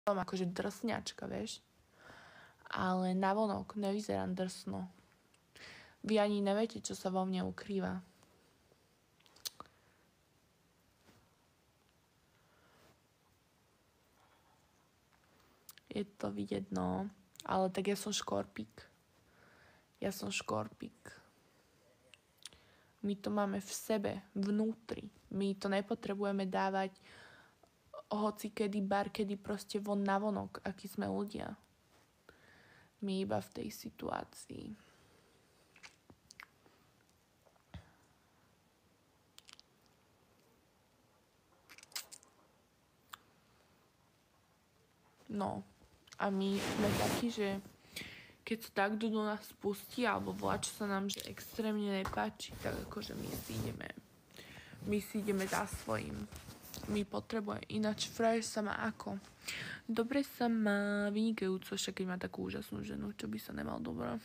akože drsňačka, vieš. Ale navonok nevyzerám drsno. Vy ani neviete, čo sa vo mne ukrýva. Je to vidieť, no. Ale tak ja som škorpík. My to máme v sebe, vnútri. My to nepotrebujeme dávať hoci kedy, bar kedy, proste von navonok, akí sme ľudia. My iba v tej situácii. No. A my sme takí, že keď sa tak do nás pustí, alebo volá, čo sa nám že extrémne nepáči, tak akože my si ideme za svojím. My potrebujeme. Ináč frajer sa má ako? Dobre sa má, vynikajúco, však keď má takú úžasnú ženu, čo by sa nemal dobro.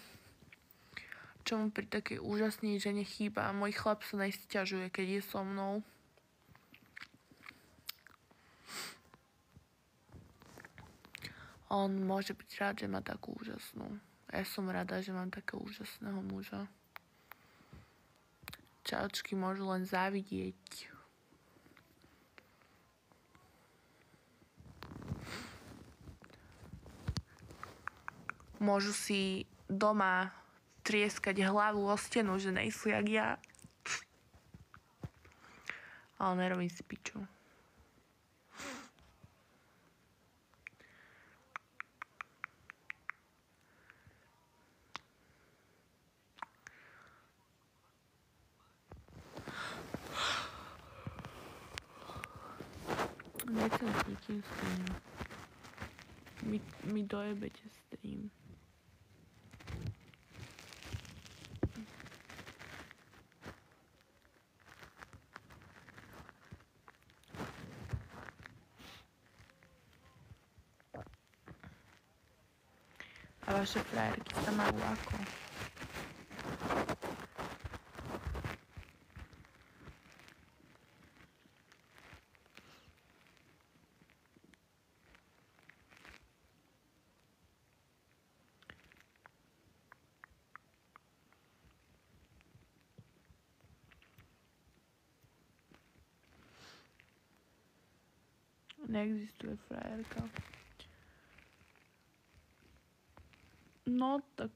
Čo mu pri takej úžasnej žene chýba? Môj chlap sa nesťažuje, keď je so mnou. On môže byť rád, že má takú úžasnú. Ja som rada, že mám takého úžasného muža. Čaučky môžu len závidieť. Môžu si doma trieskať hlavu o stenu, že nejsú jak ja. Ale nerobím si piču. Nechcem s nikým stream. My dojebete stream. A vaše frajerky sa majú ako? Neexistuje frajerka. No tak...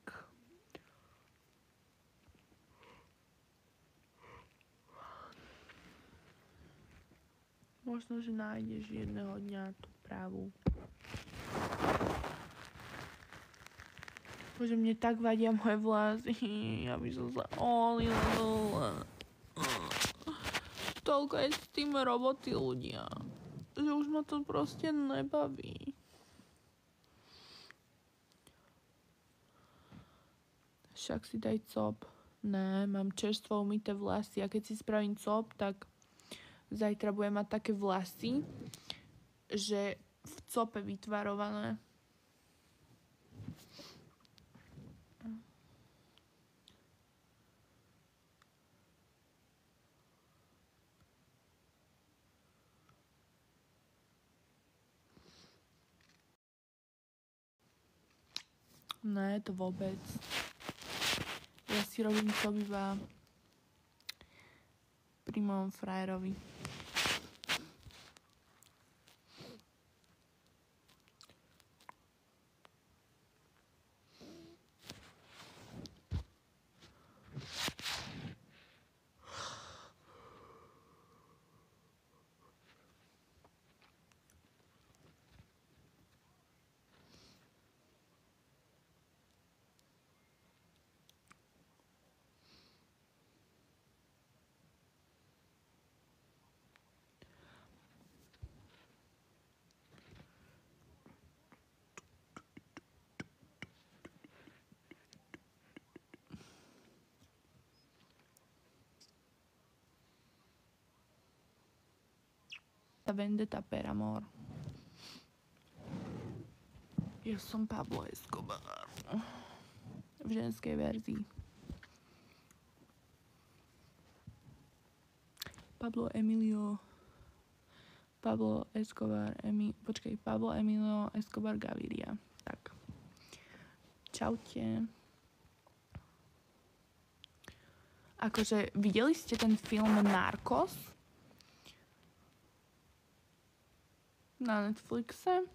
Možno, že nájdeš jedného dňa tú pravú. Bože, mne tak vadia moje vlasy. Ja by som sa olila dole. Toľko je s tým roboty ľudia. Že už ma to proste nebaví. Však si daj cop. Ne, mám čerstvo umyté vlasy a keď si spravím cop, tak zajtra budem mať také vlasy, že v cope vytvarované. Ne, to vôbec. Ja si robím cop iba pri mojom frajerovi. Vendetta per amor. Ja som Pablo Escobar. V ženskej verzii. Pablo Emilio Pablo Emilio Escobar Gaviria. Tak. Čaute. Akože, videli ste ten film Narcos? Na Netflixe?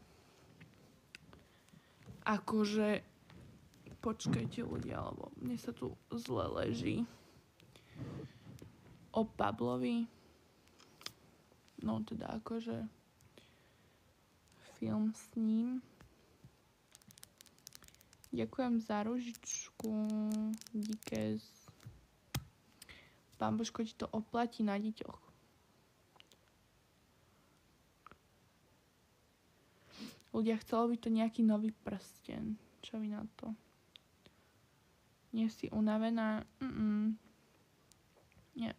Akože, počkajte ľudia, lebo mne sa tu zle leží. O Pablovi. No teda akože film s ním. Ďakujem za ružičku. Díkes. Pán Božko ti to oplatí na deťoch. Ľudia, chcelo by to nejaký nový prsten. Čo vy na to? Nie si unavená? Nie.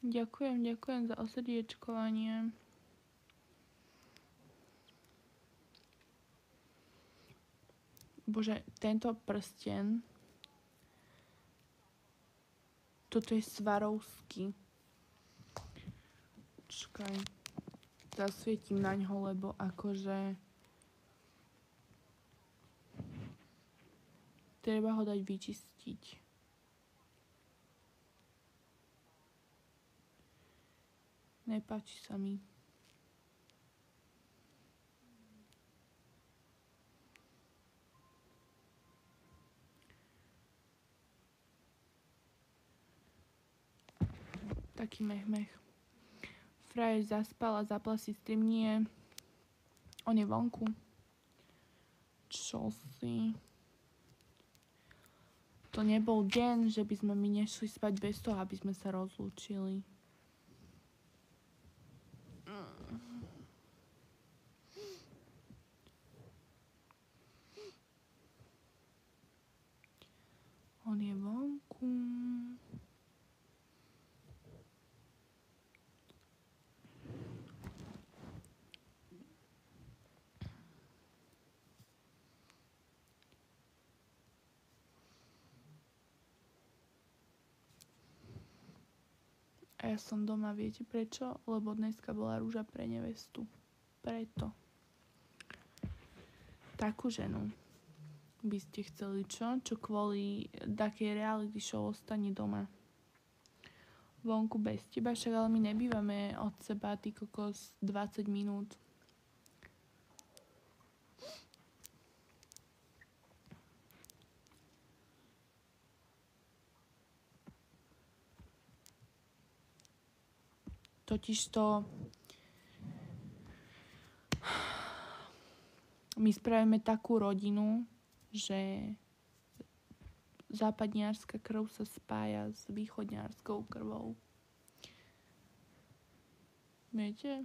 Ďakujem za osrdiečkovanie. Bože, tento prsten. Toto je Swarovski. Čakaj. Zasvietím na ňo, lebo akože treba ho dať vyčistiť. Nepáči sa mi. Taký mech. Frajer zaspal a zapla si stream. Nie. On je vonku. Čo si? To nebol deň, že by sme my nešli spať bez toho, aby sme sa rozlúčili. On je vonku. A ja som doma, viete prečo? Lebo dneska bola rúža pre nevestu. Preto. Takú ženu by ste chceli, čo? Čo kvôli takej reality show ostane doma. Vonku bez teba, však ale my nebývame od seba, ty kokos, 20 minút. Totižto my spravíme takú rodinu, že západniarska krv sa spája s východniarskou krvou. Viete?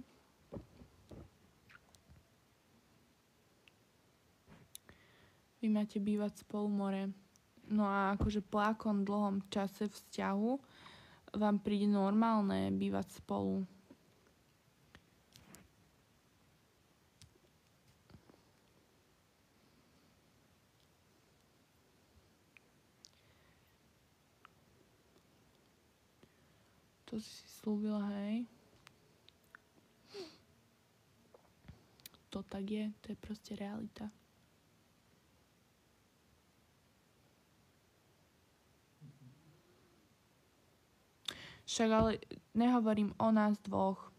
Vy máte bývať spolu more. No a akože po akom dlhom čase vzťahu vám príde normálne bývať spolu. To si slúbila, hej? To tak je, to je proste realita. Však ale nehovorím o nás dvoch.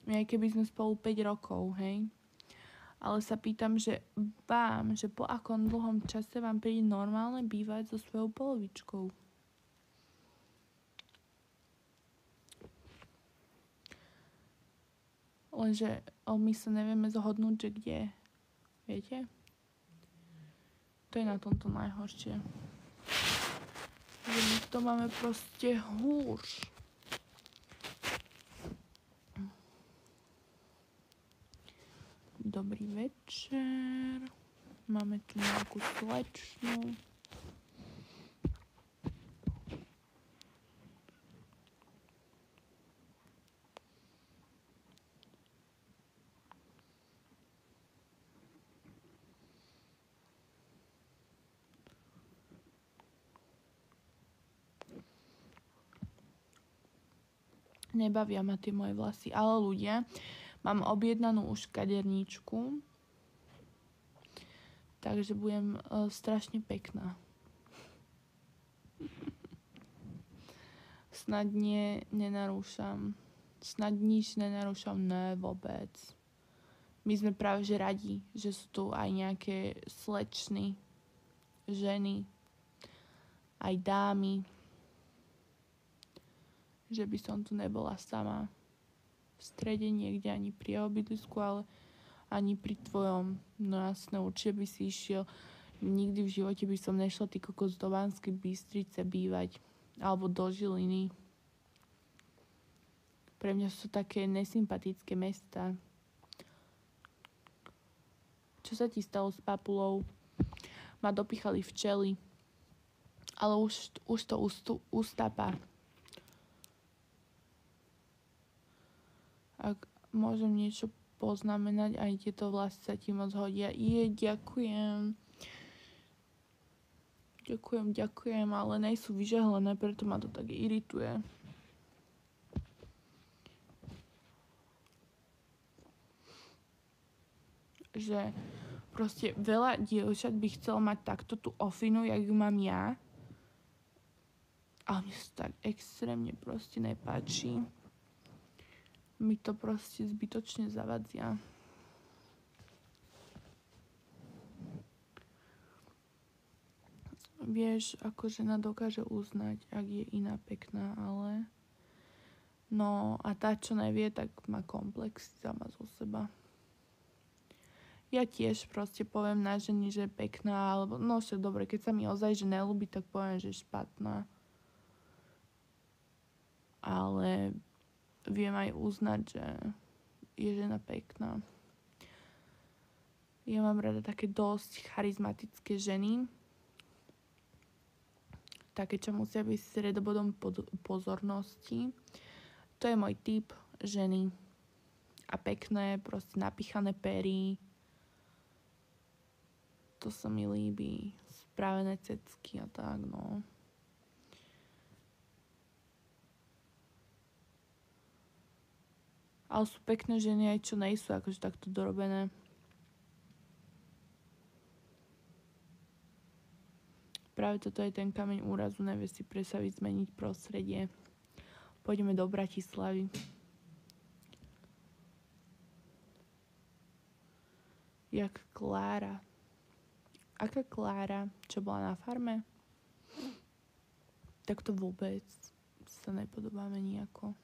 Aj keby sme spolu 5 rokov, hej? Ale sa pýtam, že vám, že po akom dlhom čase vám príde normálne bývať so svojou polovičkou. Lenže my sa nevieme zhodnúť, že kde. Viete? To je na tomto najhoršie. Že my to máme proste húř. Dobrý večer. Máme tu nejakú slečnu. Nebavia ma tie moje vlasy. Ale ľudia, mám objednanú už kaderníčku, takže budem strašne pekná. Snad nenarúšam. Snad nič nenarúšam, ne vôbec. My sme práve že radi, že sú tu aj nejaké slečny, ženy, aj dámy. Že by som tu nebola sama v strede niekde, ani pri jeho bydlisku, ale ani pri tvojom. No jasné, určite by si išiel. Nikdy v živote by som nešla ty kokos do Banskej Bystrice bývať. Alebo do Žiliny. Pre mňa sú také nesympatické mesta. Čo sa ti stalo s papulou? Ma dopichali včely. Ale už to ustápa. Ak môžem niečo poznamenať, aj tieto vlasy sa ti moc hodia. Ďakujem. Ďakujem, ale nejsú vyžehlené, preto ma to tak irituje. Že proste veľa dievčat by chcel mať takto tú ofinu, jak ju mám ja. Ale mne sa tak extrémne proste nepáči. Mi to proste zbytočne zavadzia. Vieš, ako žena dokáže uznať, ak je iná pekná, ale... No a tá, čo nevie, tak má komplex sama zo seba. Ja tiež proste poviem na ženy, že je pekná, alebo... No však dobre, keď sa mi ozaj, že nelúbi, tak poviem, že je špatná. Ale viem aj uznať, že je žena pekná. Ja mám rada také dosť charizmatické ženy, také, čo musia byť stredobodom pozornosti. To je môj typ ženy. A pekné, proste napichané pery. To sa mi líbi. Spravené cecky a tak, no. Ale sú pekné ženy aj čo nejsú akože takto dorobené. Práve toto je ten kameň úrazu, nevie si predstaviť zmeniť prostredie. Pôjdeme do Bratislavy. Jak Klára. Aká Klára? Čo bola na farme? Tak to vôbec sa nepodobáme nejako.